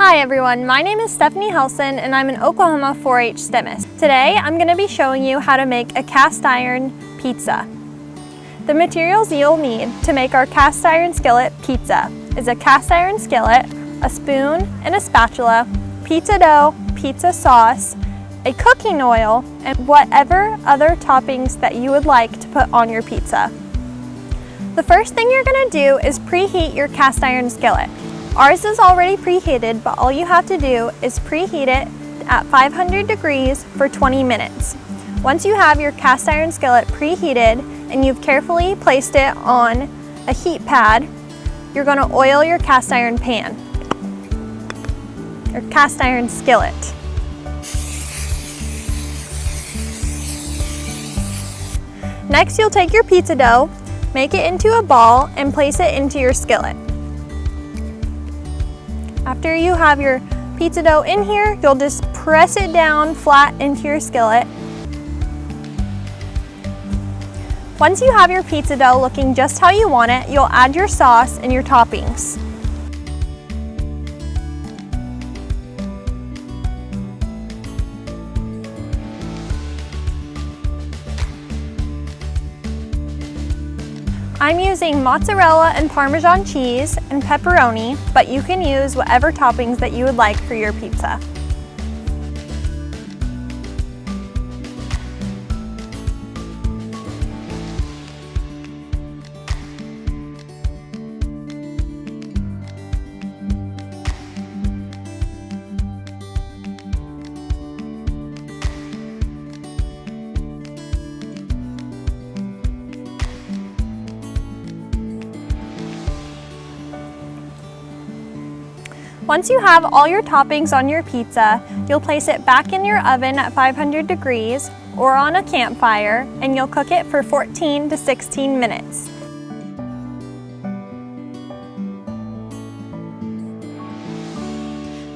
Hi everyone, my name is Stephanie Helson and I'm an Oklahoma 4-H STEMist. Today I'm going to be showing you how to make a cast iron pizza. The materials you'll need to make our cast iron skillet pizza is a cast iron skillet, a spoon and a spatula, pizza dough, pizza sauce, a cooking oil, and whatever other toppings that you would like to put on your pizza. The first thing you're going to do is preheat your cast iron skillet. Ours is already preheated, but all you have to do is preheat it at 500 degrees for 20 minutes. Once you have your cast iron skillet preheated and you've carefully placed it on a heat pad, you're going to oil your cast iron pan, or cast iron skillet. Next, you'll take your pizza dough, make it into a ball, and place it into your skillet. After you have your pizza dough in here, you'll just press it down flat into your skillet. Once you have your pizza dough looking just how you want it, you'll add your sauce and your toppings. I'm using mozzarella and Parmesan cheese and pepperoni, but you can use whatever toppings that you would like for your pizza. Once you have all your toppings on your pizza, you'll place it back in your oven at 500 degrees or on a campfire, and you'll cook it for 14 to 16 minutes.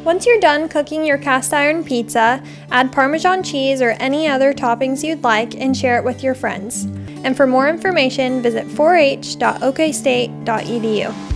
Once you're done cooking your cast iron pizza, add Parmesan cheese or any other toppings you'd like and share it with your friends. And for more information, visit 4h.okstate.edu.